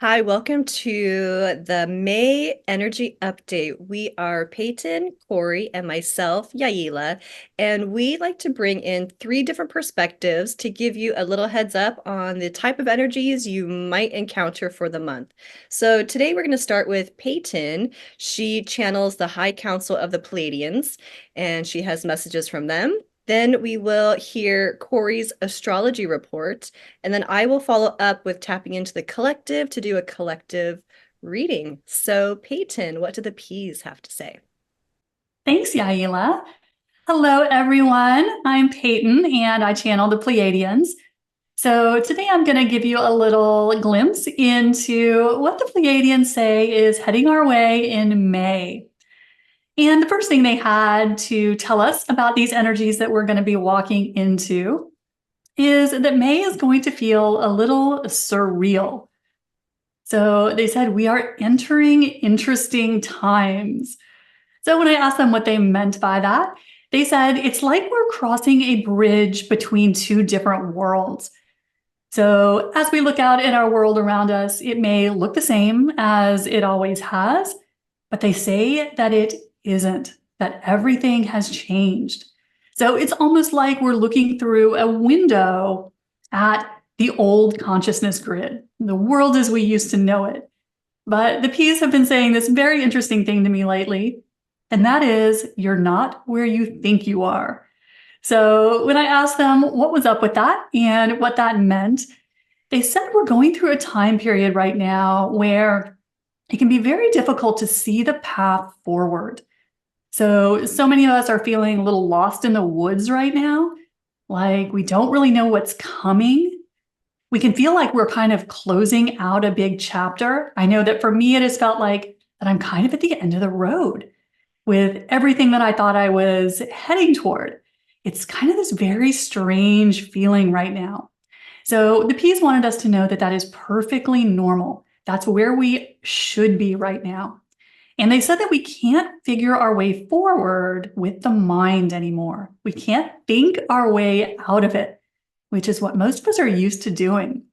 Hi, welcome to the May Energy Update. We are Peyton, Corey, and myself, Yaila, and we like to bring in three different perspectives to give you a little heads up on the type of energies you might encounter for the month. So today we're going to start with Peyton. She channels the High Council of the Pleiadians, and she has messages from them. Then we will hear Corey's astrology report, and then I will follow up with tapping into the collective to do a collective reading. So, Peyton, what do the P's have to say? Thanks, Yaila. Hello, everyone. I'm Peyton, and I channel the Pleiadians. So today I'm going to give you a little glimpse into what the Pleiadians say is heading our way in May. And the first thing they had to tell us about these energies that we're going to be walking into is that May is going to feel a little surreal. So they said we are entering interesting times. So when I asked them what they meant by that, they said it's like we're crossing a bridge between two different worlds. So as we look out at our world around us, it may look the same as it always has, but they say that it isn't, that everything has changed. So it's almost like we're looking through a window at the old consciousness grid, the world as we used to know it. But the P's have been saying this very interesting thing to me lately, and that is, you're not where you think you are. So when I asked them what was up with that and what that meant, they said we're going through a time period right now where it can be very difficult to see the path forward. So many of us are feeling a little lost in the woods right now, like we don't really know what's coming. We can feel like we're kind of closing out a big chapter. I know that for me, it has felt like that I'm kind of at the end of the road with everything that I thought I was heading toward. It's kind of this very strange feeling right now. So the P's wanted us to know that that is perfectly normal. That's where we should be right now. And they said that we can't figure our way forward with the mind anymore. We can't think our way out of it, which is what most of us are used to doing.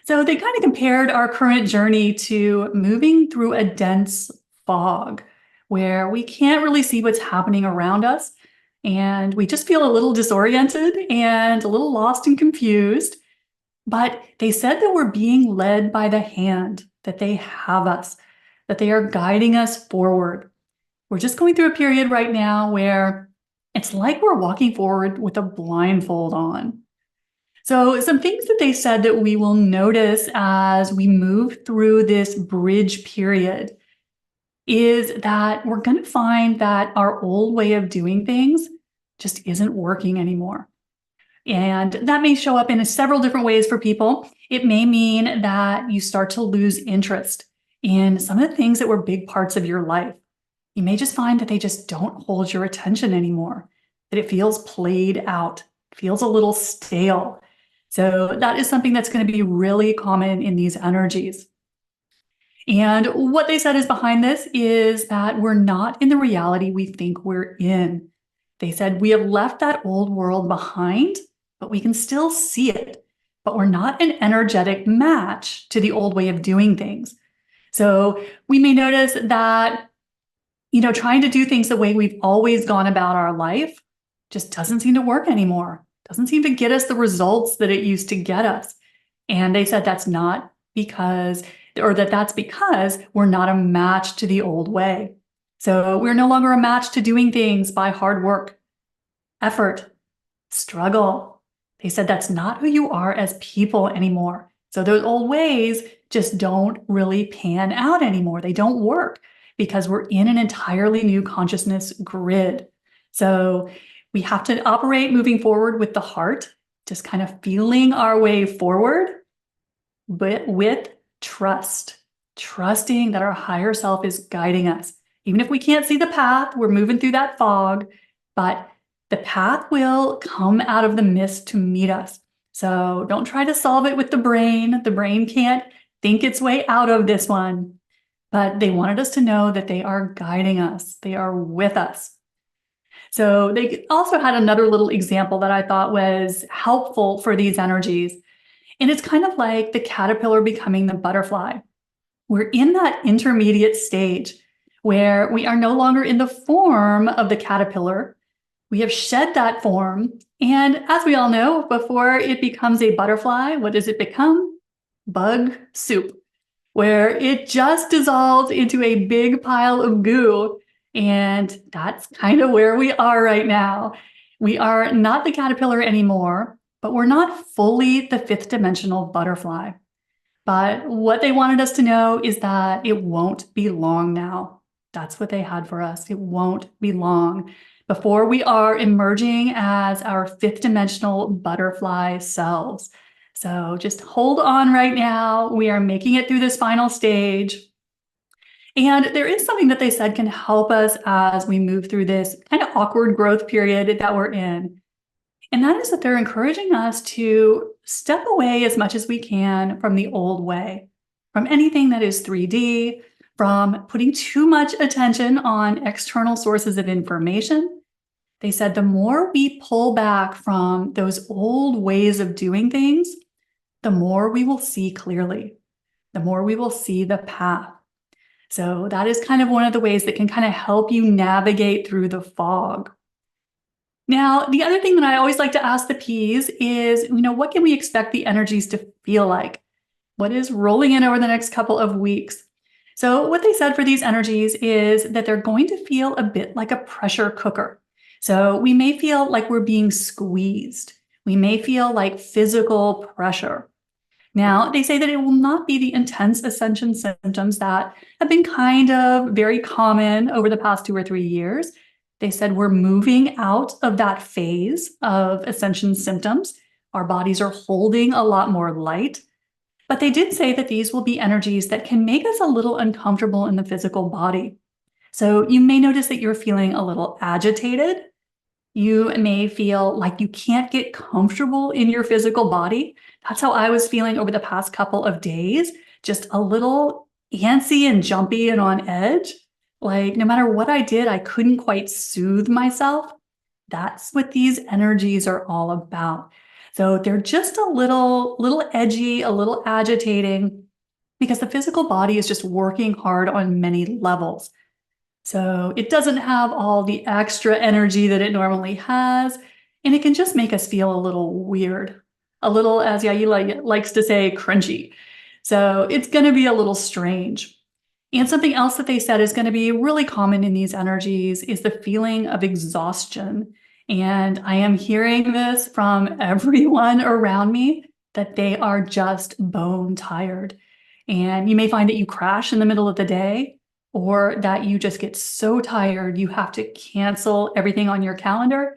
So they kind of compared our current journey to moving through a dense fog where we can't really see what's happening around us. And we just feel a little disoriented and a little lost and confused. But they said that we're being led by the hand, that they have us, that they are guiding us forward. We're just going through a period right now where it's like we're walking forward with a blindfold on. So some things that they said that we will notice as we move through this bridge period is that we're going to find that our old way of doing things just isn't working anymore. And that may show up in several different ways for people. It may mean that you start to lose interest in some of the things that were big parts of your life. You may just find that they just don't hold your attention anymore, that it feels played out, feels a little stale. So that is something that's going to be really common in these energies. And what they said is behind this is that we're not in the reality we think we're in. They said we have left that old world behind, but we can still see it. But we're not an energetic match to the old way of doing things. So we may notice that, trying to do things the way we've always gone about our life just doesn't seem to work anymore. Doesn't seem to get us the results that it used to get us. And they said that's not because, or that's because we're not a match to the old way. So we're no longer a match to doing things by hard work, effort, struggle. They said that's not who you are as people anymore. So those old ways just don't really pan out anymore. They don't work because we're in an entirely new consciousness grid. So we have to operate moving forward with the heart, just kind of feeling our way forward, but with trust, trusting that our higher self is guiding us. Even if we can't see the path, we're moving through that fog, but the path will come out of the mist to meet us. So don't try to solve it with the brain. The brain can't think its way out of this one. But they wanted us to know that they are guiding us. They are with us. So they also had another little example that I thought was helpful for these energies. And it's kind of like the caterpillar becoming the butterfly. we're in that intermediate stage where we are no longer in the form of the caterpillar. We have shed that form. And as we all know, before it becomes a butterfly, what does it become? Bug soup, where it just dissolves into a big pile of goo. And that's kind of where we are right now. We are not the caterpillar anymore, but we're not fully the fifth dimensional butterfly. But what they wanted us to know is that it won't be long now. That's what they had for us. It won't be long before we are emerging as our fifth dimensional butterfly selves. So just hold on right now. We are making it through this final stage. And there is something that they said can help us as we move through this kind of awkward growth period that we're in. And that is that they're encouraging us to step away as much as we can from the old way, from anything that is 3D, from putting too much attention on external sources of information. They said the more we pull back from those old ways of doing things, the more we will see clearly, the more we will see the path. So that is kind of one of the ways that can kind of help you navigate through the fog. Now, the other thing that I always like to ask the Ps is, what can we expect the energies to feel like? What is rolling in over the next couple of weeks? So what they said for these energies is that they're going to feel a bit like a pressure cooker. So we may feel like we're being squeezed. We may feel like physical pressure. Now, they say that it will not be the intense ascension symptoms that have been kind of very common over the past 2 or 3 years. They said we're moving out of that phase of ascension symptoms. Our bodies are holding a lot more light. But they did say that these will be energies that can make us a little uncomfortable in the physical body. So you may notice that you're feeling a little agitated. You may feel like you can't get comfortable in your physical body. That's how I was feeling over the past couple of days, just a little antsy and jumpy and on edge. Like no matter what I did, I couldn't quite soothe myself. That's what these energies are all about. So they're just a little edgy, a little agitating, because the physical body is just working hard on many levels. So it doesn't have all the extra energy that it normally has, and it can just make us feel a little weird, a little, as Yaila likes to say, crunchy. So it's going to be a little strange. And something else that they said is going to be really common in these energies is the feeling of exhaustion. And I am hearing this from everyone around me that they are just bone tired. And you may find that you crash in the middle of the day, or that you just get so tired you have to cancel everything on your calendar.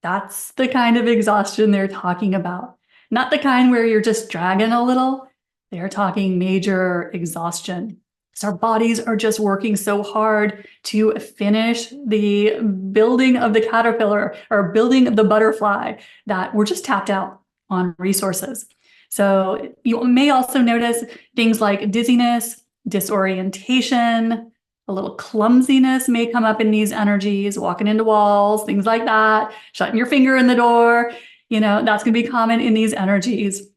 That's the kind of exhaustion they're talking about. Not the kind where you're just dragging a little. They're talking major exhaustion. So our bodies are just working so hard to finish the building of the caterpillar or building of the butterfly that we're just tapped out on resources. So you may also notice things like dizziness, disorientation, a little clumsiness may come up in these energies, walking into walls, things like that, shutting your finger in the door. That's going to be common in these energies.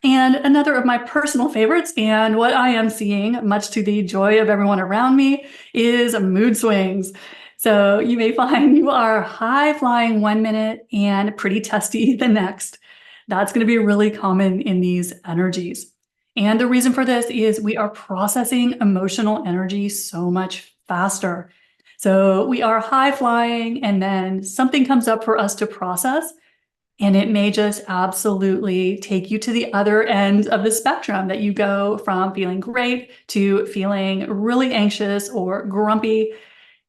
And another of my personal favorites, and what I am seeing, much to the joy of everyone around me, is mood swings. So you may find you are high flying 1 minute and pretty testy the next. That's going to be really common in these energies. And the reason for this is we are processing emotional energy so much faster. So we are high flying, and then something comes up for us to process. And it may just absolutely take you to the other end of the spectrum, that you go from feeling great to feeling really anxious or grumpy,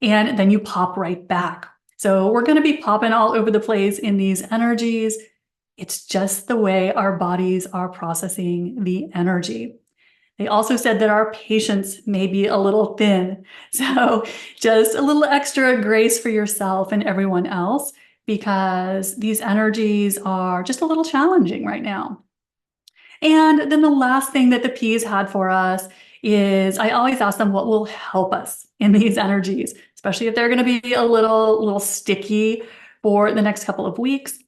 and then you pop right back. So we're going to be popping all over the place in these energies. It's just the way our bodies are processing the energy. They also said that our patience may be a little thin. So just a little extra grace for yourself and everyone else, because these energies are just a little challenging right now. And then the last thing that the Ps had for us is, I always ask them what will help us in these energies, especially if they're going to be a little sticky for the next couple of weeks.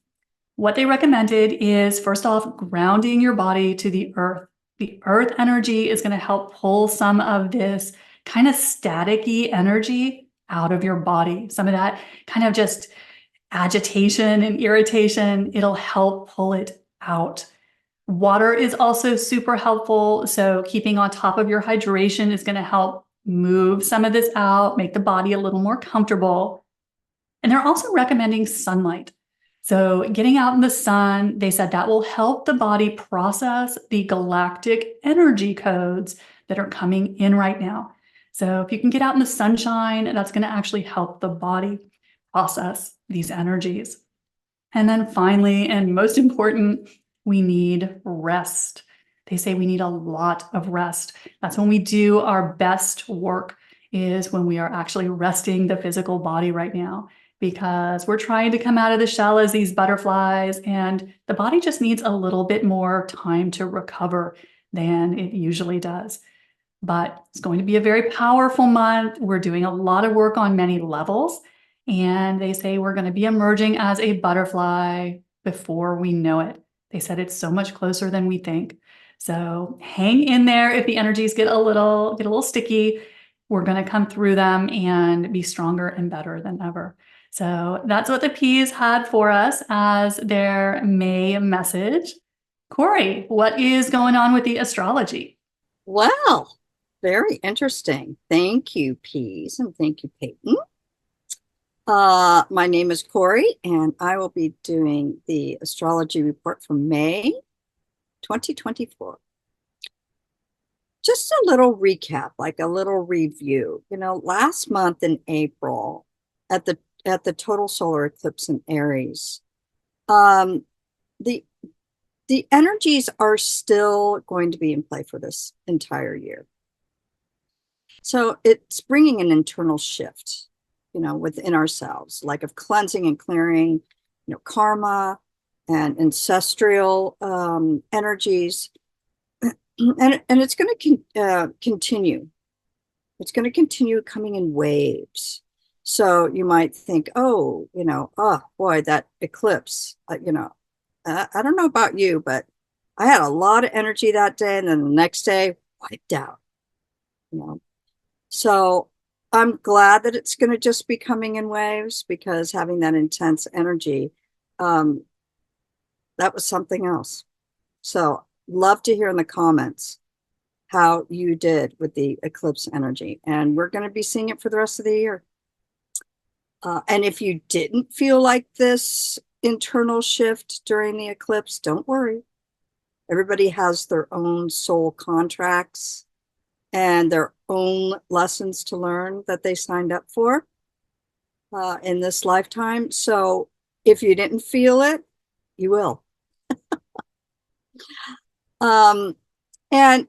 What they recommended is, first off, grounding your body to the earth. The earth energy is going to help pull some of this kind of staticky energy out of your body. Some of that kind of just agitation and irritation, it'll help pull it out. Water is also super helpful. So keeping on top of your hydration is going to help move some of this out, make the body a little more comfortable. And they're also recommending sunlight. So getting out in the sun, they said that will help the body process the galactic energy codes that are coming in right now. So if you can get out in the sunshine, that's going to actually help the body process these energies. And then finally, and most important, we need rest. They say we need a lot of rest. That's when we do our best work, is when we are actually resting the physical body right now, because we're trying to come out of the shell as these butterflies, and the body just needs a little bit more time to recover than it usually does. But it's going to be a very powerful month. We're doing a lot of work on many levels, and they say we're going to be emerging as a butterfly before we know it. They said it's so much closer than we think. So hang in there. If the energies get a little sticky, we're going to come through them and be stronger and better than ever. So that's what the P's had for us as their May message. Corey, what is going on with the astrology? Well, very interesting. Thank you, Peas, and thank you, Peyton. My name is Corey, and I will be doing the astrology report for May 2024. Just a little recap, like a little review. Last month in April, at the total solar eclipse in Aries, the the energies are still going to be in play for this entire year. So it's bringing an internal shift, within ourselves, like of cleansing and clearing, karma and ancestral energies. And it's going to continue. It's going to continue coming in waves. So you might think, oh boy, that eclipse, I don't know about you, but I had a lot of energy that day, and then the next day wiped out. So I'm glad that it's going to just be coming in waves, because having that intense energy, that was something else. So love to hear in the comments how you did with the eclipse energy, and we're going to be seeing it for the rest of the year. And if you didn't feel like this internal shift during the eclipse, don't worry. Everybody has their own soul contracts and their own lessons to learn that they signed up for in this lifetime. So if you didn't feel it, you will. And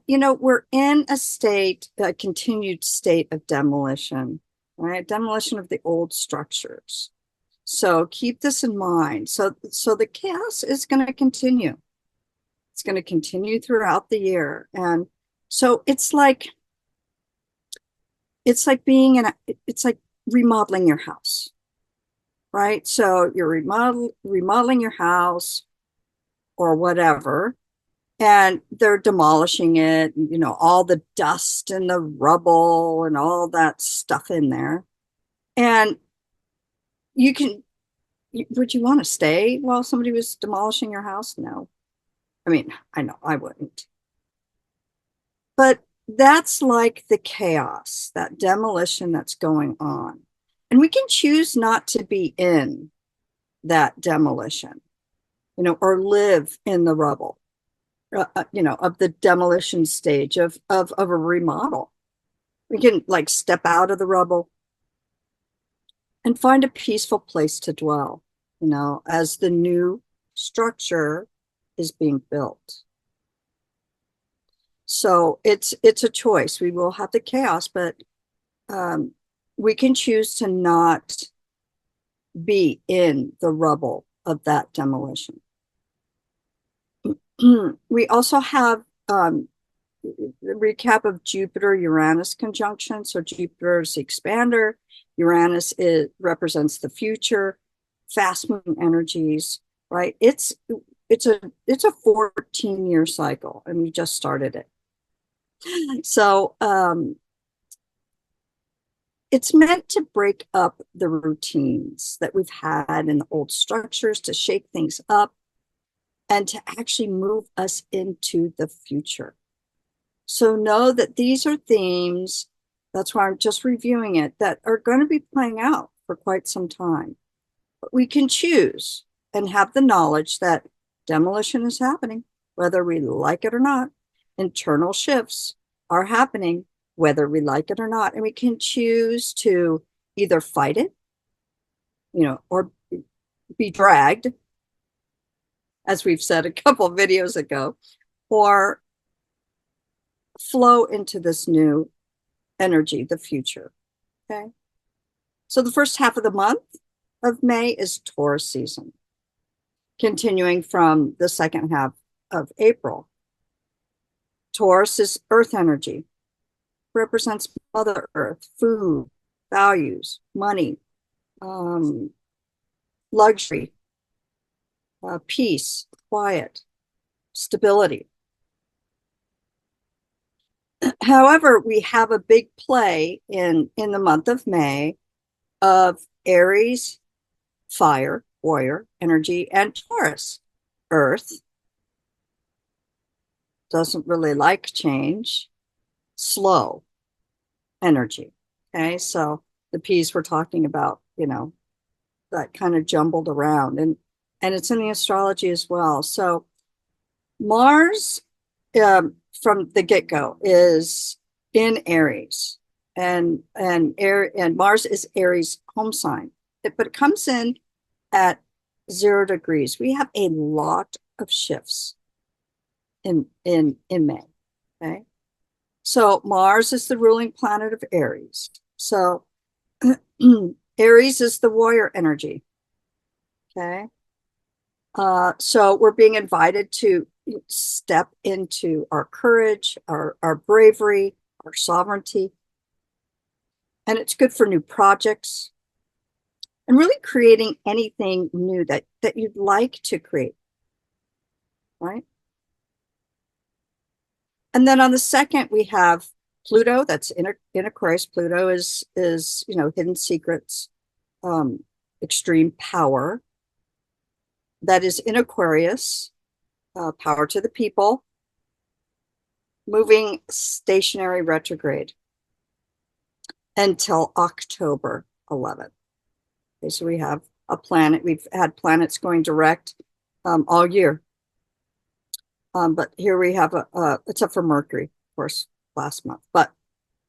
we're in a continued state of demolition, right? Demolition of the old structures. So keep this in mind. So the chaos is going to continue. It's going to continue throughout the year. And so it's like remodeling your house, right? So you're remodeling your house or whatever, and they're demolishing it, all the dust and the rubble and all that stuff in there. And would you want to stay while somebody was demolishing your house? No. I mean, I know I wouldn't. But that's like the chaos, that demolition that's going on. And we can choose not to be in that demolition, or live in the rubble, of the demolition stage of a remodel. We can step out of the rubble and find a peaceful place to dwell, as the new structure is being built. So it's a choice. We will have the chaos, but we can choose to not be in the rubble of that demolition. We also have the recap of Jupiter-Uranus conjunction. So Jupiter is the expander. Uranus represents the future, fast-moving energies, right? It's it's a 14-year cycle, and we just started it. So it's meant to break up the routines that we've had in the old structures, to shake things up, and to actually move us into the future. So know that these are themes, that's why I'm just reviewing it, that are going to be playing out for quite some time. But we can choose and have the knowledge that demolition is happening, whether we like it or not. Internal shifts are happening, whether we like it or not. And we can choose to either fight it, or be dragged, as we've said a couple of videos ago, or flow into this new energy, the future. Okay. So the first half of the month of May is Taurus season, continuing from the second half of April. Taurus is earth energy, represents Mother Earth, food, values, money, luxury, peace, quiet, stability. However, we have a big play in the month of May of Aries, fire, warrior energy, and Taurus, earth, doesn't really like change, slow energy. Okay, so the piece we're talking about, that kind of jumbled around, and it's in the astrology as well. So Mars, from the get-go, is in Aries, and Mars is Aries home sign, but it comes in at 0 degrees. We have a lot of shifts in May. Okay, so Mars is the ruling planet of Aries. So Aries is the warrior energy. Okay, so we're being invited to step into our courage, our bravery, our sovereignty. And it's good for new projects and really creating anything new that you'd like to create, right? And then on the second, we have Pluto, that's in Aquarius. Pluto is hidden secrets, extreme power. That is in Aquarius, power to the people, moving stationary retrograde until October 11th. Okay, so we have a planet. We've had planets going direct all year. But here we have except for Mercury, of course, last month. But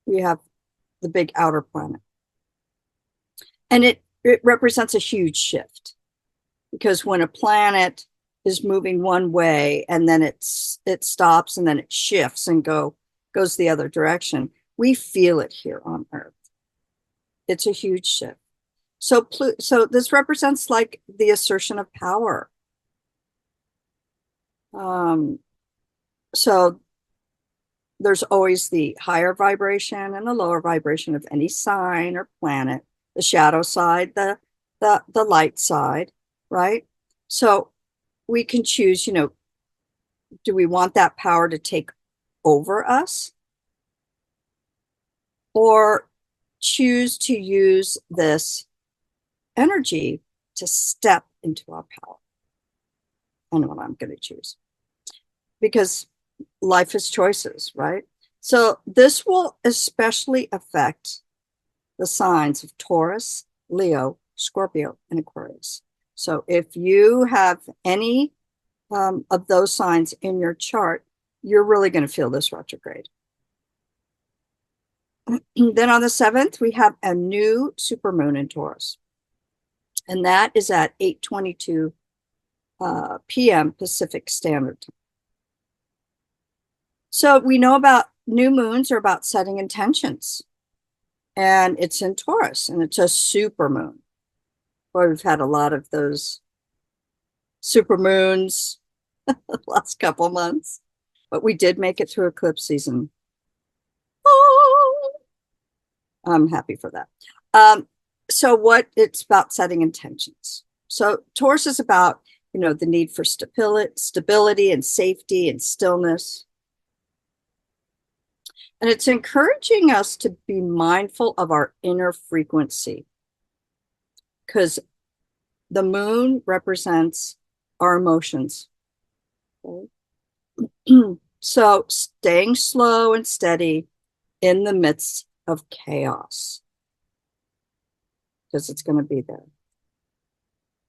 we have the big outer planet. And it represents a huge shift, because when a planet is moving one way and then it stops and then it shifts and goes the other direction, we feel it here on Earth. It's a huge shift. So this represents like the assertion of power. So there's always the higher vibration and the lower vibration of any sign or planet, the shadow side, the light side, right? So we can choose, do we want that power to take over us, or choose to use this energy to step into our power? I know what I'm going to choose, because life is choices, right? So this will especially affect the signs of Taurus, Leo, Scorpio, and Aquarius. So if you have any of those signs in your chart, you're really going to feel this retrograde. Then on the 7th, we have a new supermoon in Taurus. And that is at 8:22 p.m. Pacific Standard Time. So we know about new moons are about setting intentions. And it's in Taurus, and it's a supermoon. Boy, we've had a lot of those supermoons the last couple months. But we did make it through eclipse season. Oh, I'm happy for that. So it's about setting intentions. So Taurus is about the need for stability and safety and stillness. And it's encouraging us to be mindful of our inner frequency, because the moon represents our emotions. Okay? So staying slow and steady in the midst of chaos, because it's going to be there.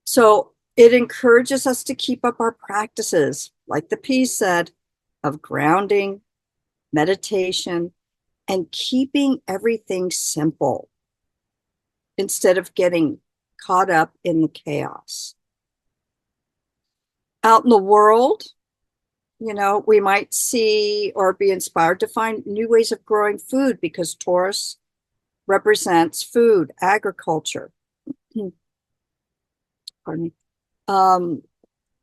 So it encourages us to keep up our practices, like the piece said, of grounding, meditation, and keeping everything simple instead of getting caught up in the chaos. Out in the world, we might see or be inspired to find new ways of growing food, because Taurus represents food, agriculture. Pardon me.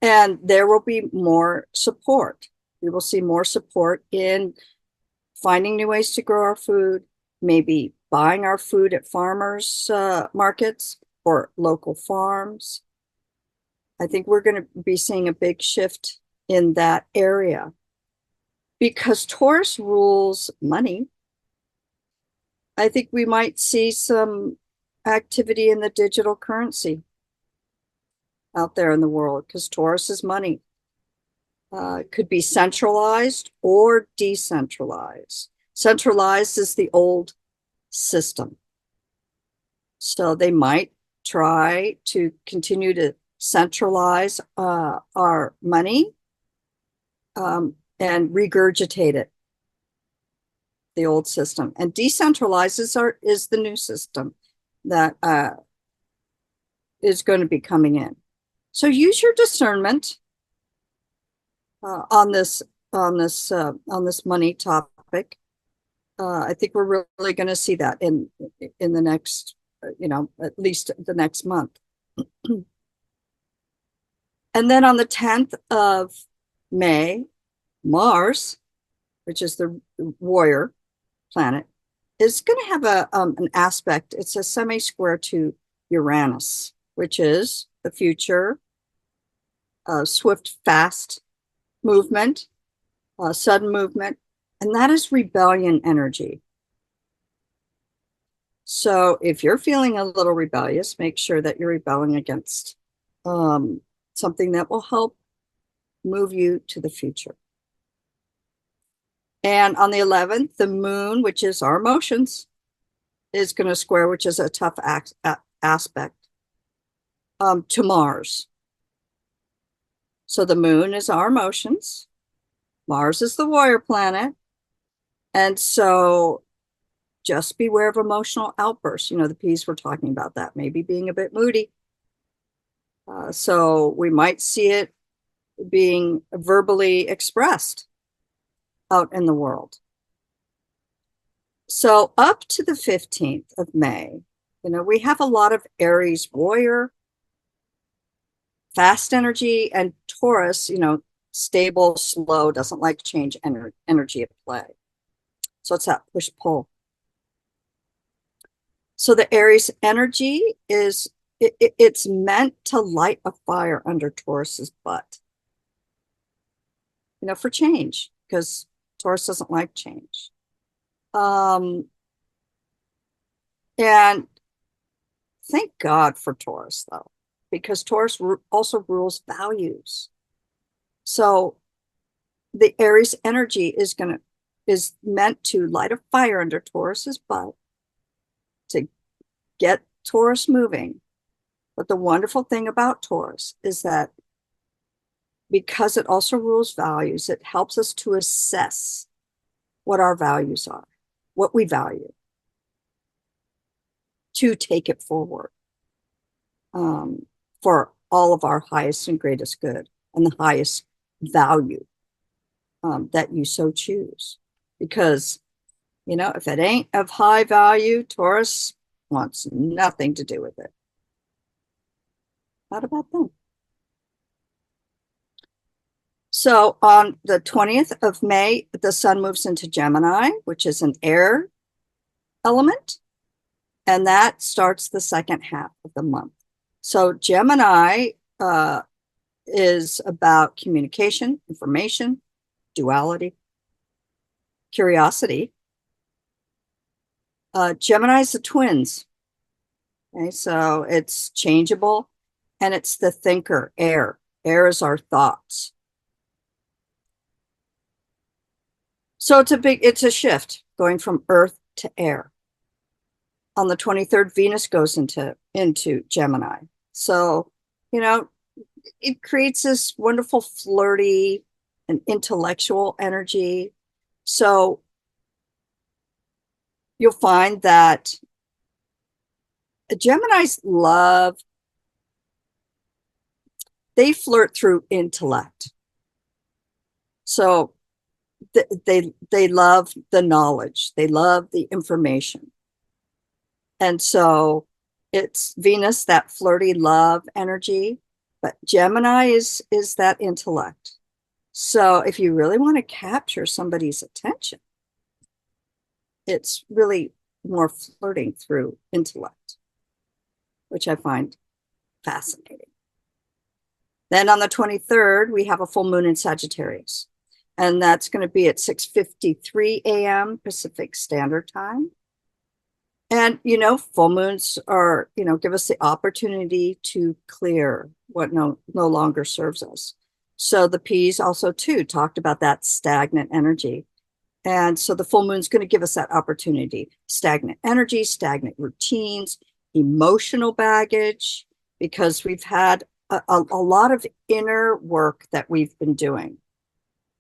And there will be more support. We will see more support in finding new ways to grow our food, maybe buying our food at farmers markets or local farms. I think we're going to be seeing a big shift in that area, because Taurus rules money. I think we might see some activity in the digital currency out there in the world, because Taurus is money. Could be centralized or decentralized. Centralized is the old system. So they might try to continue to centralize our money and regurgitate it, the old system. And decentralized is the new system that is going to be coming in. So use your discernment on this money topic. I think we're really going to see that in the next, at least the next month. And then on the 10th of May, Mars, which is the warrior planet, is going to have an aspect. It's a semi-square to Uranus, which is the future, swift, fast movement, sudden movement, and that is rebellion energy. So if you're feeling a little rebellious, make sure that you're rebelling against something that will help move you to the future. And on the 11th, the moon, which is our emotions, is going to square, which is a tough aspect, to Mars. So the moon is our emotions. Mars is the warrior planet. And so just beware of emotional outbursts. The piece we're talking about that, maybe being a bit moody. So we might see it being verbally expressed out in the world. So up to the 15th of May, we have a lot of Aries warrior, fast energy, and Taurus, stable, slow, doesn't like change energy at play. So it's that push-pull. So the Aries energy is, it's meant to light a fire under Taurus's butt, for change, because Taurus doesn't like change. And thank God for Taurus, though, because Taurus also rules values. So the Aries energy is meant to light a fire under Taurus's butt to get Taurus moving. But the wonderful thing about Taurus is that because it also rules values, it helps us to assess what our values are, what we value, to take it forward for all of our highest and greatest good and the highest value that you so choose. Because, if it ain't of high value, Taurus wants nothing to do with it. Not about them. So on the 20th of May, the sun moves into Gemini, which is an air element, and that starts the second half of the month. So Gemini is about communication, information, duality, curiosity. Gemini is the twins. Okay, so it's changeable, and it's the thinker, air. Air is our thoughts. So it's a shift going from earth to air. On the 23rd, Venus goes into Gemini. So, it creates this wonderful flirty and intellectual energy. So you'll find that Geminis they flirt through intellect. So they love the knowledge. They love the information. And so it's Venus, that flirty love energy, but Gemini is that intellect. So if you really want to capture somebody's attention, it's really more flirting through intellect, which I find fascinating. Then on the 23rd, we have a full moon in Sagittarius, and that's going to be at 6:53 a.m. Pacific Standard Time. And, full moons are, give us the opportunity to clear what no longer serves us. So the P's also, too, talked about that stagnant energy. And so the full moon is going to give us that opportunity. Stagnant energy, stagnant routines, emotional baggage, because we've had a lot of inner work that we've been doing,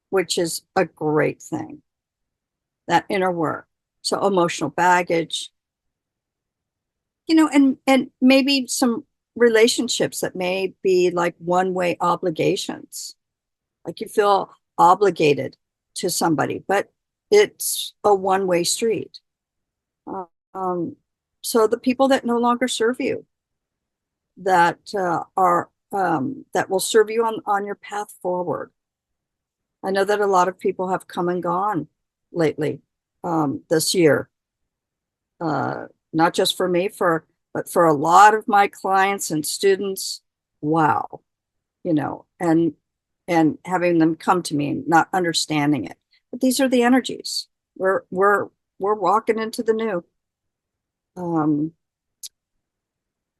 which is a great thing, that inner work. So emotional baggage, and maybe some relationships that may be like one-way obligations, like you feel obligated to somebody, but it's a one-way street. So the people that no longer serve you, that that will serve you on your path forward. I know that a lot of people have come and gone lately, this year. Not just for me, but for a lot of my clients and students. Wow, and having them come to me and not understanding it. But these are the energies. We're walking into the new.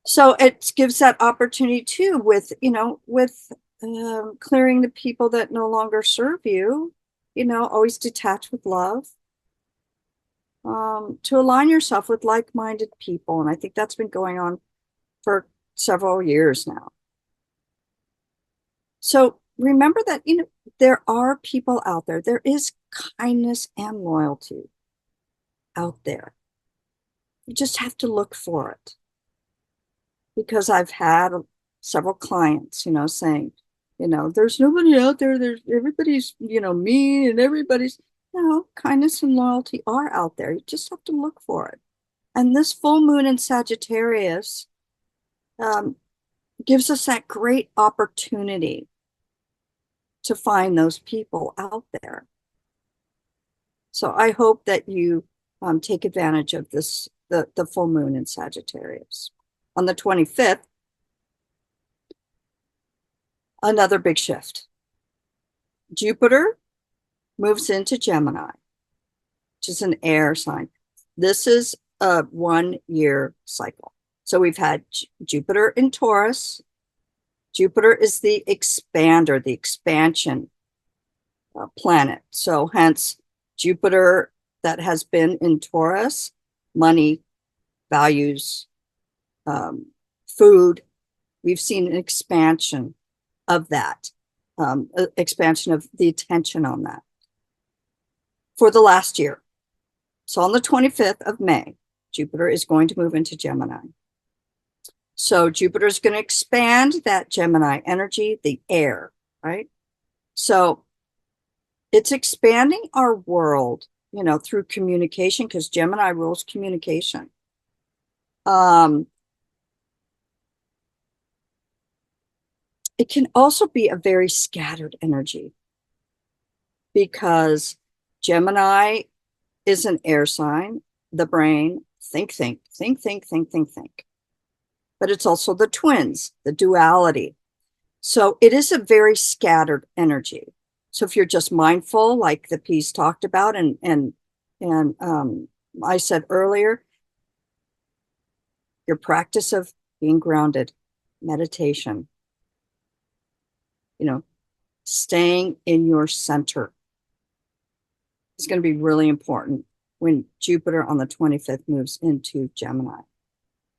So it gives that opportunity too with clearing the people that no longer serve you. Always detach with love. To align yourself with like-minded people. And I think that's been going on for several years now. So remember that, there are people out there. There is kindness and loyalty out there. You just have to look for it. Because I've had several clients, saying, there's nobody out there. Everybody's, mean, and everybody's, kindness and loyalty are out there. You just have to look for it. And this full moon in Sagittarius gives us that great opportunity to find those people out there. So I hope that you take advantage of the full moon in Sagittarius. On the 25th, another big shift. Jupiter moves into Gemini, which is an air sign. This is a 1-year cycle. So we've had Jupiter in Taurus. Jupiter is the expander, the expansion planet. So hence Jupiter that has been in Taurus, money, values, food. We've seen an expansion of that, expansion of the attention on that for the last year. So on the 25th of May, Jupiter is going to move into Gemini. So Jupiter is going to expand that Gemini energy, the air, right? So it's expanding our world, through communication, because Gemini rules communication. It can also be a very scattered energy, because Gemini is an air sign, the brain, think. But it's also the twins, the duality. So it is a very scattered energy. So if you're just mindful, like the piece talked about, and I said earlier, your practice of being grounded, meditation, staying in your center is going to be really important when Jupiter on the 25th moves into Gemini.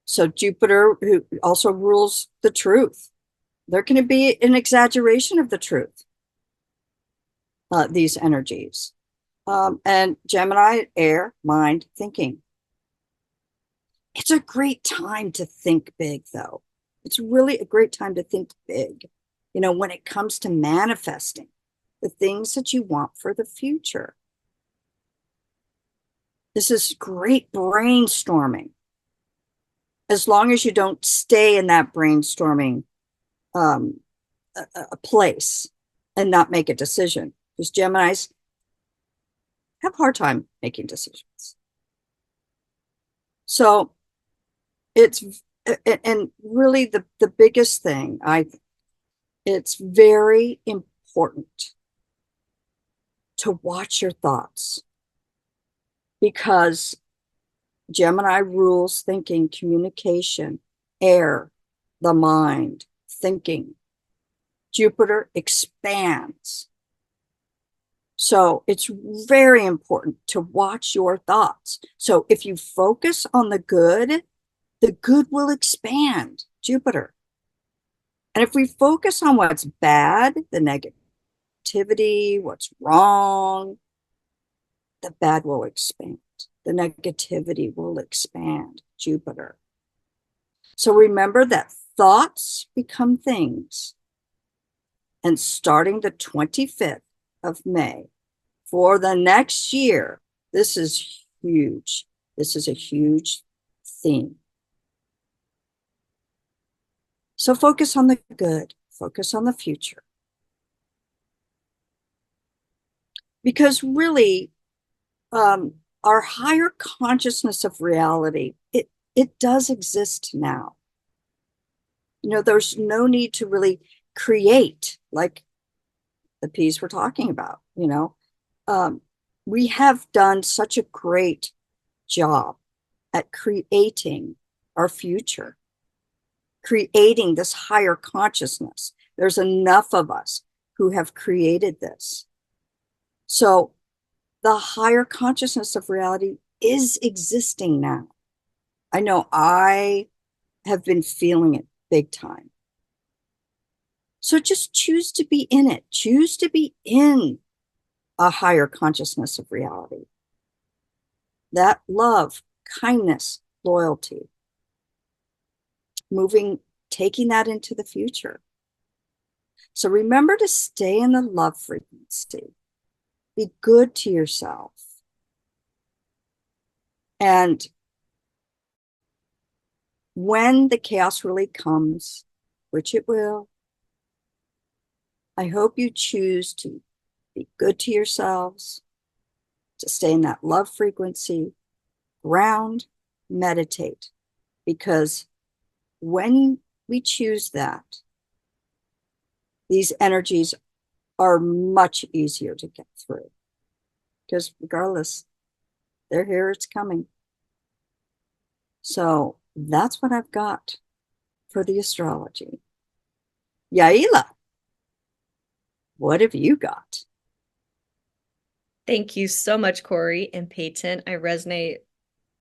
So Jupiter, who also rules the truth, there can be an exaggeration of the truth, these energies. And Gemini, air, mind, thinking. It's a great time to think big, though. It's really a great time to think big, when it comes to manifesting the things that you want for the future. This is great brainstorming. As long as you don't stay in that brainstorming a place and not make a decision. Because Geminis have a hard time making decisions. So it's, and really the biggest thing, it's very important to watch your thoughts, because Gemini rules thinking, communication, air, the mind, thinking. Jupiter expands. So it's very important to watch your thoughts. So if you focus on the good will expand, Jupiter. And if we focus on what's bad, the negativity, what's wrong, the bad will expand. The negativity will expand, Jupiter. So remember that thoughts become things. And starting the 25th of May for the next year, this is huge. This is a huge theme. So focus on the good, focus on the future. Because really, our higher consciousness of reality, it does exist now. There's no need to really create like the piece we're talking about. We have done such a great job at creating our future, creating this higher consciousness. There's enough of us who have created this. So the higher consciousness of reality is existing now. I know I have been feeling it big time. So just choose to be in it. Choose to be in a higher consciousness of reality. That love, kindness, loyalty, taking that into the future. So remember to stay in the love frequency. Be good to yourself. And when the chaos really comes, which it will, I hope you choose to be good to yourselves, to stay in that love frequency, ground, meditate. Because when we choose that, these energies are much easier to get through. Because regardless, they're here, it's coming. So that's what I've got for the astrology. Yaila, what have you got? Thank you so much, Corey and Peyton. I resonate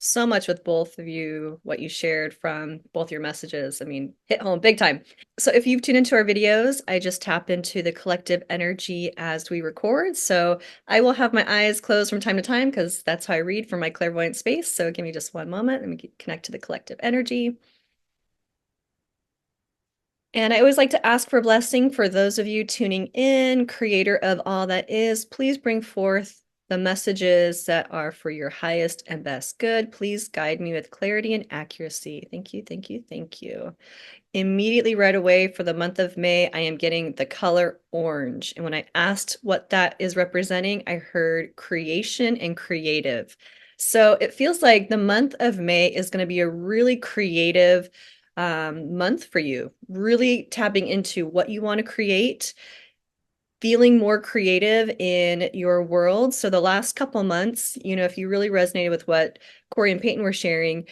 so much with both of you, what you shared from both your messages. I mean, hit home big time. So if you've tuned into our videos, I just tap into the collective energy as we record. So I will have my eyes closed from time to time because that's how I read from my clairvoyant space. So give me just one moment. Let me connect to the collective energy. And I always like to ask for a blessing for those of you tuning in, creator of all that is. Please bring forth the messages that are for your highest and best good. Please guide me with clarity and accuracy. Thank you, thank you, thank you. Immediately right away for the month of May, I am getting the color orange. And when I asked what that is representing, I heard creation and creative. So it feels like the month of May is going to be a really creative month for you. Really tapping into what you want to create, feeling more creative in your world. So the last couple months, if you really resonated with what Corey and Peyton were sharing,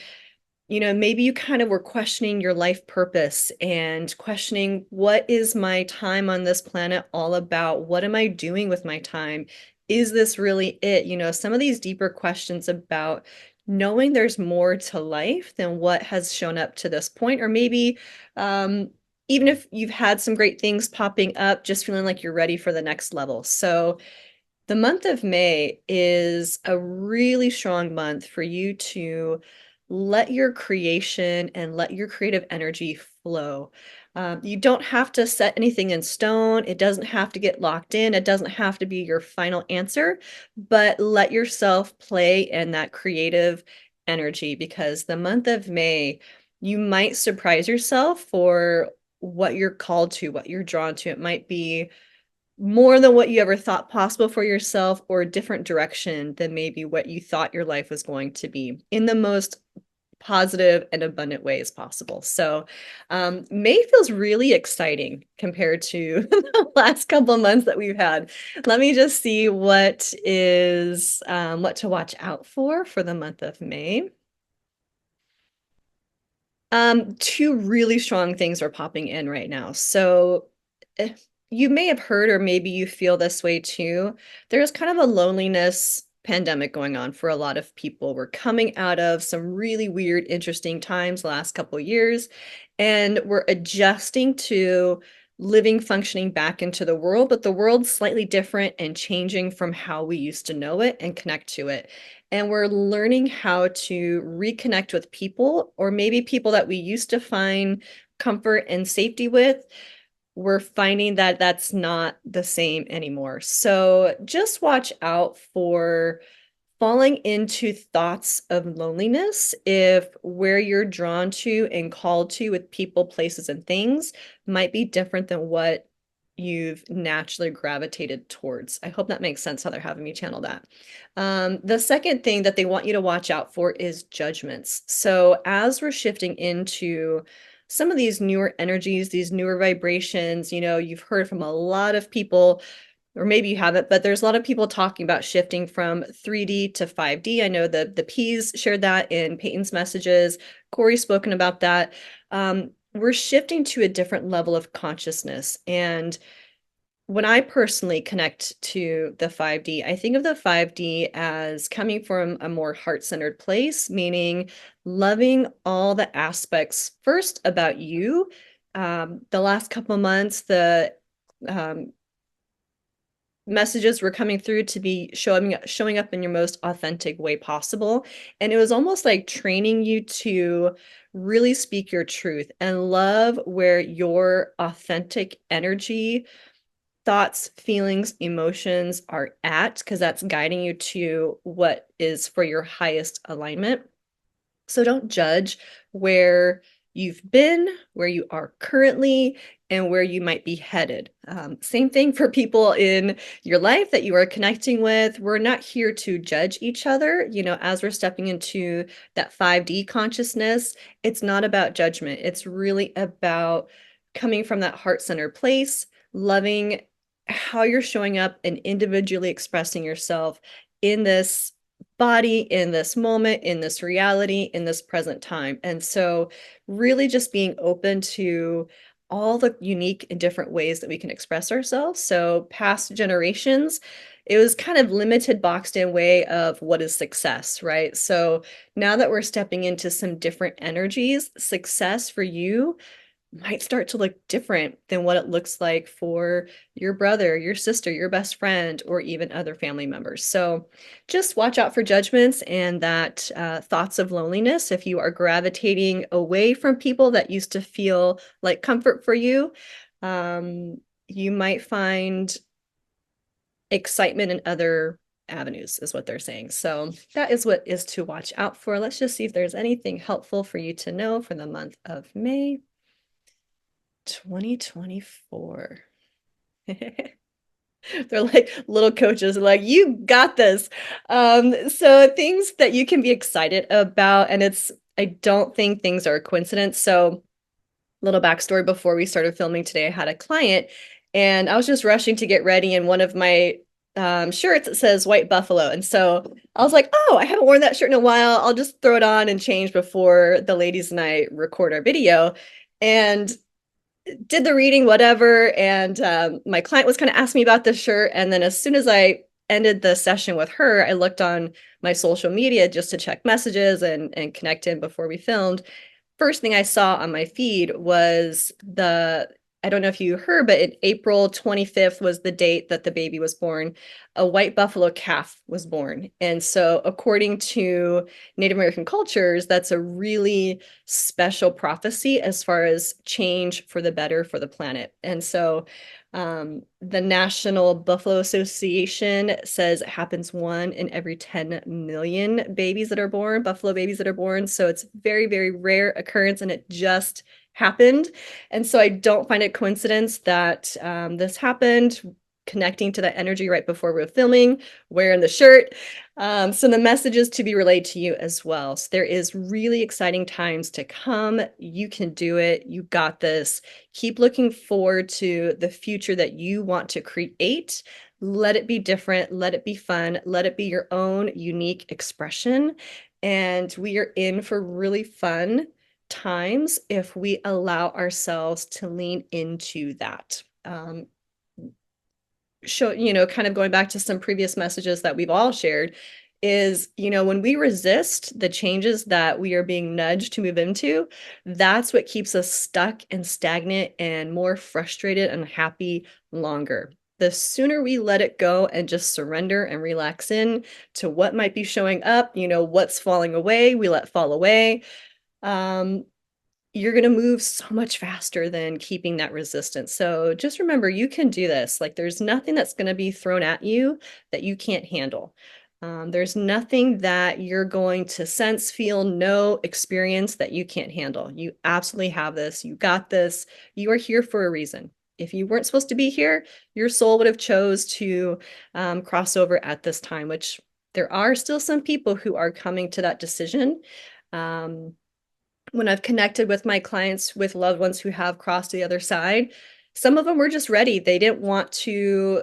maybe you kind of were questioning your life purpose and questioning, what is my time on this planet all about? What am I doing with my time? Is this really it? Some of these deeper questions about knowing there's more to life than what has shown up to this point, or maybe even if you've had some great things popping up, just feeling like you're ready for the next level. So the month of May is a really strong month for you to let your creation and let your creative energy flow. You don't have to set anything in stone. It doesn't have to get locked in. It doesn't have to be your final answer, but let yourself play in that creative energy, because the month of May, you might surprise yourself for what you're called to, what you're drawn to. It might be more than what you ever thought possible for yourself, or a different direction than maybe what you thought your life was going to be, in the most positive and abundant ways possible. So May feels really exciting compared to the last couple of months that we've had. Let me just see what to watch out for the month of May. Two really strong things are popping in right now. So you may have heard, or maybe you feel this way too, there's kind of a loneliness pandemic going on for a lot of people. We're coming out of some really weird, interesting times the last couple of years, and we're adjusting to living, functioning back into the world, but the world's slightly different and changing from how we used to know it and connect to it. And we're learning how to reconnect with people, or maybe people that we used to find comfort and safety with. We're finding that that's not the same anymore. So just watch out for falling into thoughts of loneliness if where you're drawn to and called to with people, places, and things might be different than what you've naturally gravitated towards. I hope that makes sense how they're having me channel that. The second thing that they want you to watch out for is judgments. So as we're shifting into some of these newer energies, these newer vibrations, you've heard from a lot of people, or maybe you haven't, but there's a lot of people talking about shifting from 3D to 5D. I know the P's shared that in Peyton's messages. Corey's spoken about that. We're shifting to a different level of consciousness. And when I personally connect to the 5D, I think of the 5D as coming from a more heart-centered place, meaning loving all the aspects first about you. The last couple of months, the messages were coming through to be showing up in your most authentic way possible. And it was almost like training you to really speak your truth and love where your authentic energy, thoughts, feelings, emotions are at, because that's guiding you to what is for your highest alignment. So don't judge where you've been, where you are currently, and where you might be headed. Same thing for people in your life that you are connecting with. We're not here to judge each other. As we're stepping into that 5D consciousness, it's not about judgment. It's really about coming from that heart-centered place, loving how you're showing up and individually expressing yourself in this body, in this moment, in this reality, in this present time. And so really just being open to all the unique and different ways that we can express ourselves. So past generations, it was kind of limited, boxed in way of what is success, right? So now that we're stepping into some different energies, success for you might start to look different than what it looks like for your brother, your sister, your best friend, or even other family members. So just watch out for judgments and that thoughts of loneliness. If you are gravitating away from people that used to feel like comfort for you, you might find excitement in other avenues, is what they're saying. So that is what is to watch out for. Let's just see if there's anything helpful for you to know for the month of May 2024. They're like little coaches, like, you got this. So things that you can be excited about, and I don't think things are a coincidence. So Little backstory before we started filming today, I had a client and I was just rushing to get ready, and one of my shirts, it says white buffalo. And so I was like, oh, I haven't worn that shirt in a while. I'll just throw it on and change before the ladies and I record our video. And did the reading, whatever. And my client was kind of asking me about this shirt. And then as soon as I ended the session with her, I looked on my social media just to check messages and connect in before we filmed. First thing I saw on my feed was I don't know if you heard, but April 25th was the date that the baby was born. A white buffalo calf was born. And so, according to Native American cultures, that's a really special prophecy as far as change for the better for the planet. And so, the National Buffalo Association says it happens 1 in every 10 million babies that are born, buffalo babies that are born. So it's very, very rare occurrence, and it just happened. And so I don't find it coincidence that this happened, connecting to that energy right before we were filming, wearing the shirt. So the message is to be relayed to you as well. So there is really exciting times to come. You can do it. You got this. Keep looking forward to the future that you want to create. Let it be different. Let it be fun. Let it be your own unique expression. And we are in for really fun times if we allow ourselves to lean into that. Kind of going back to some previous messages that we've all shared, is, when we resist the changes that we are being nudged to move into, that's what keeps us stuck and stagnant and more frustrated and unhappy longer. The sooner we let it go and just surrender and relax in to what might be showing up, what's falling away, we let fall away. You're going to move so much faster than keeping that resistance. So just remember, you can do this. Like, there's nothing that's going to be thrown at you that you can't handle. There's nothing that you're going to sense, feel, know, experience that you can't handle. You absolutely have this. You got this. You are here for a reason. If you weren't supposed to be here, your soul would have chose to cross over at this time, which there are still some people who are coming to that decision. When I've connected with my clients with loved ones who have crossed to the other side, some of them were just ready. They didn't want to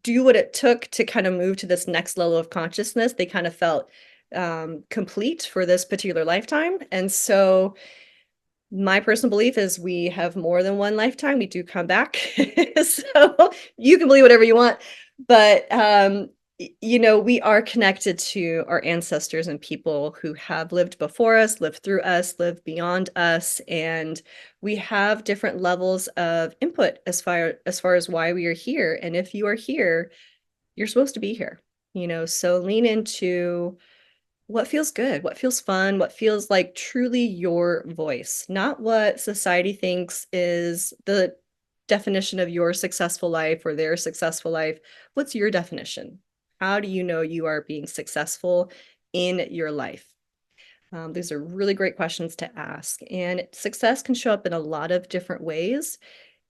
do what it took to kind of move to this next level of consciousness. They kind of felt complete for this particular lifetime. And so my personal belief is we have more than one lifetime. We do come back. So you can believe whatever you want. But we are connected to our ancestors and people who have lived before us, lived through us, lived beyond us, and we have different levels of input as far as why we are here. And if you are here, you're supposed to be here. So lean into what feels good, what feels fun, what feels like truly your voice, not what society thinks is the definition of your successful life or their successful life. What's your definition? How do you know you are being successful in your life? These are really great questions to ask. And success can show up in a lot of different ways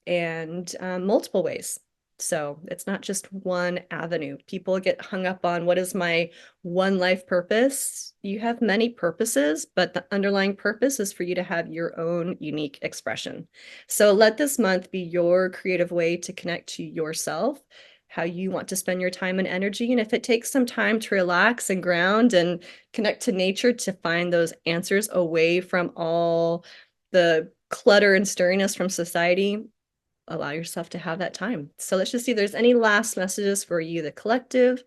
and multiple ways. So it's not just one avenue. People get hung up on, what is my one life purpose? You have many purposes, but the underlying purpose is for you to have your own unique expression. So let this month be your creative way to connect to yourself, how you want to spend your time and energy. And if it takes some time to relax and ground and connect to nature to find those answers away from all the clutter and stirriness from society, allow yourself to have that time. So let's just see if there's any last messages for you, the collective.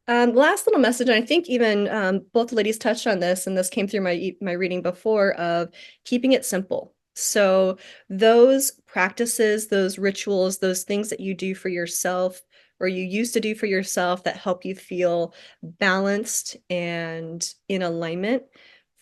Last little message, and I think even both ladies touched on this, and this came through my reading before, of keeping it simple. So those practices, those rituals, those things that you do for yourself or you used to do for yourself that help you feel balanced and in alignment.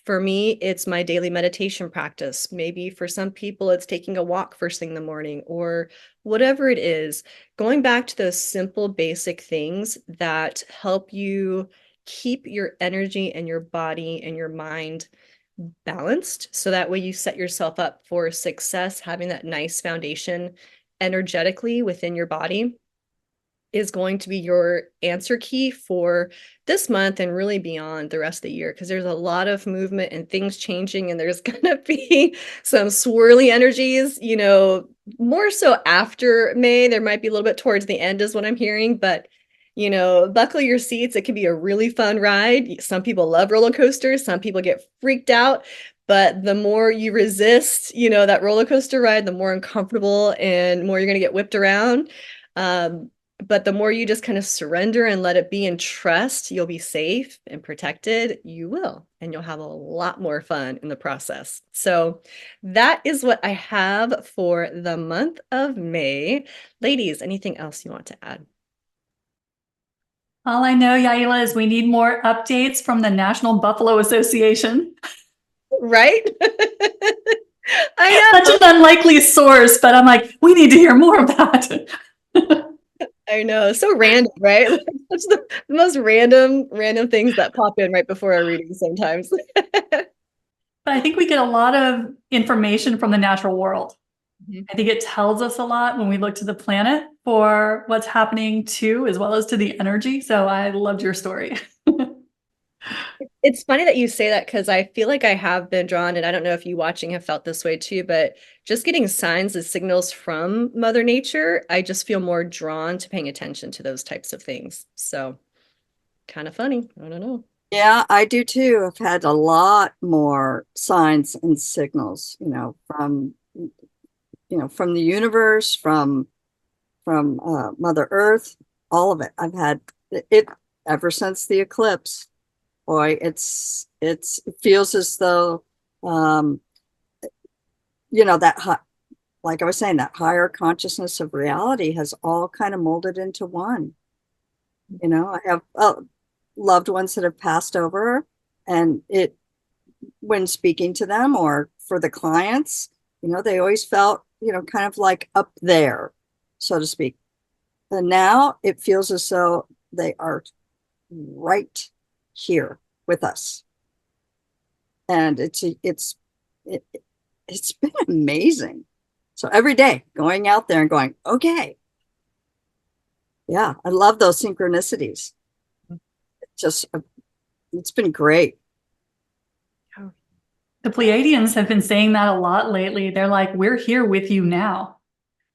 For me, it's my daily meditation practice. Maybe for some people, it's taking a walk first thing in the morning or whatever it is. Going back to those simple, basic things that help you keep your energy and your body and your mind balanced. So that way you set yourself up for success, having that nice foundation energetically within your body. is going to be your answer key for this month and really beyond the rest of the year, because there's a lot of movement and things changing, and there's going to be some swirly energies, more so after May. There might be a little bit towards the end is what I'm hearing, but buckle your seats. It can be a really fun ride. Some people love roller coasters, some people get freaked out. But the more you resist, that roller coaster ride, the more uncomfortable and more you're going to get whipped around. But the more you just kind of surrender and let it be and trust you'll be safe and protected, you will. And you'll have a lot more fun in the process. So that is what I have for the month of May. Ladies, anything else you want to add? All I know, Yaila, is we need more updates from the National Buffalo Association. Right? I know. Such an unlikely source, but I'm like, we need to hear more of that. I know. So random, right? That's the most random things that pop in right before our reading sometimes. But I think we get a lot of information from the natural world. Mhm. I think it tells us a lot when we look to the planet for what's happening too, as well as to the energy. So I loved your story. It's funny that you say that, because I feel like I have been drawn, and I don't know if you watching have felt this way too, but just getting signs and signals from Mother Nature, I just feel more drawn to paying attention to those types of things. So kind of funny. I don't know. Yeah, I do too. I've had a lot more signs and signals, from the universe, from Mother Earth, all of it. I've had it ever since the eclipse. Boy, it feels as though that like I was saying, that higher consciousness of reality has all kind of molded into one. I have loved ones that have passed over, and when speaking to them or for the clients, they always felt, kind of like up there, so to speak. And now it feels as though they are right here with us. And it's been amazing. So every day going out there and going, okay. Yeah, I love those synchronicities. Just it's been great. The Pleiadians have been saying that a lot lately. They're like, we're here with you now.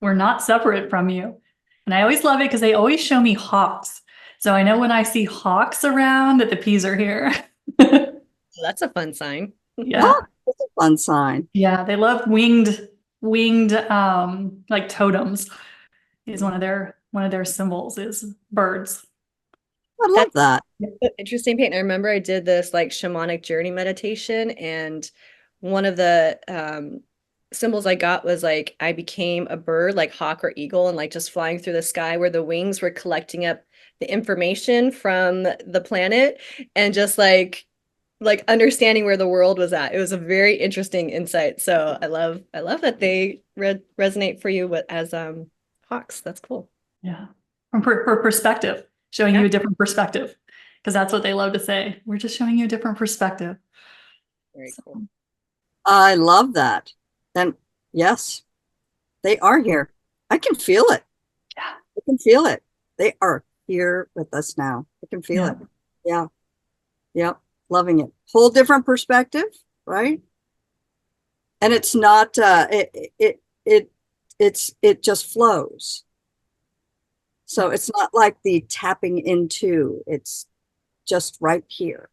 We're not separate from you. And I always love it because they always show me hawks. So I know when I see hawks around that the peas are here. That's a fun sign. Yeah. Oh, that's a fun sign. Yeah, they love winged like totems. Is one of their symbols is birds. I love that. Interesting, Peyton. I remember I did this like shamanic journey meditation, and one of the symbols I got was like I became a bird, like hawk or eagle, and like just flying through the sky where the wings were collecting up the information from the planet, and just like understanding where the world was at. It was a very interesting insight. So I love that they resonate for you as hawks. That's cool. Yeah. For perspective, showing Yeah. you a different perspective. Because that's what they love to say. We're just showing you a different perspective. Very cool. I love that. And yes, they are here. I can feel it. Yeah. I can feel it. They are here with us now. I can feel Yeah. it. Yeah. Yep. Loving it. Whole different perspective, right? And it's not it just flows. So it's not like the tapping into, it's just right here.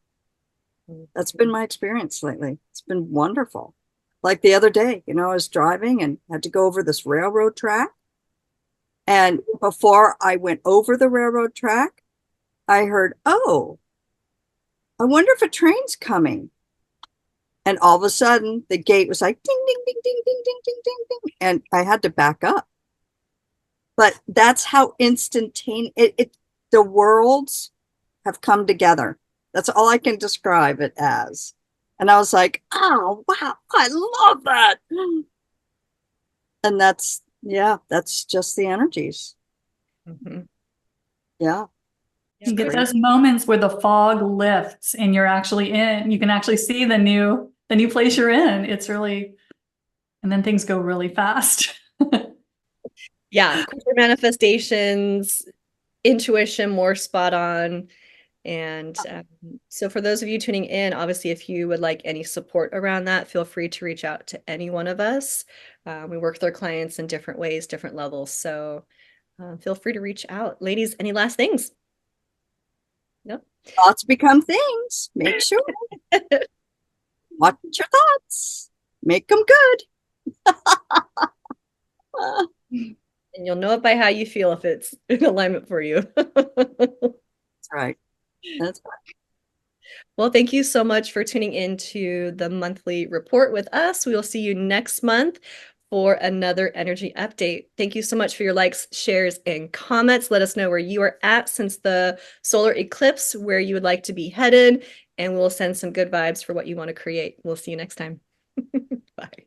That's been my experience lately. It's been wonderful. Like the other day, I was driving and had to go over this railroad track. And before I went over the railroad track, I heard, oh, I wonder if a train's coming. And all of a sudden, the gate was like ding, ding, ding, ding, ding, ding, ding, ding, ding. And I had to back up. But that's how instantaneous the worlds have come together. That's all I can describe it as. And I was like, oh, wow, I love that. And that's just the energies. Mm-hmm. Yeah. You get those moments where the fog lifts and you're actually in, you can actually see the new place you're in. It's really, and then things go really fast. Yeah, quicker manifestations, intuition more spot on. And so for those of you tuning in, obviously, if you would like any support around that, feel free to reach out to any one of us. We work with our clients in different ways, different levels. So feel free to reach out. Ladies, any last things? No? Thoughts become things. Make sure. Watch your thoughts. Make them good. And you'll know it by how you feel if it's in alignment for you. That's right. That's right. Well, thank you so much for tuning into the monthly report with us. We will see you next month for another energy update. Thank you so much for your likes, shares, and comments. Let us know where you are at since the solar eclipse, where you would like to be headed, and we'll send some good vibes for what you want to create. We'll see you next time. Bye.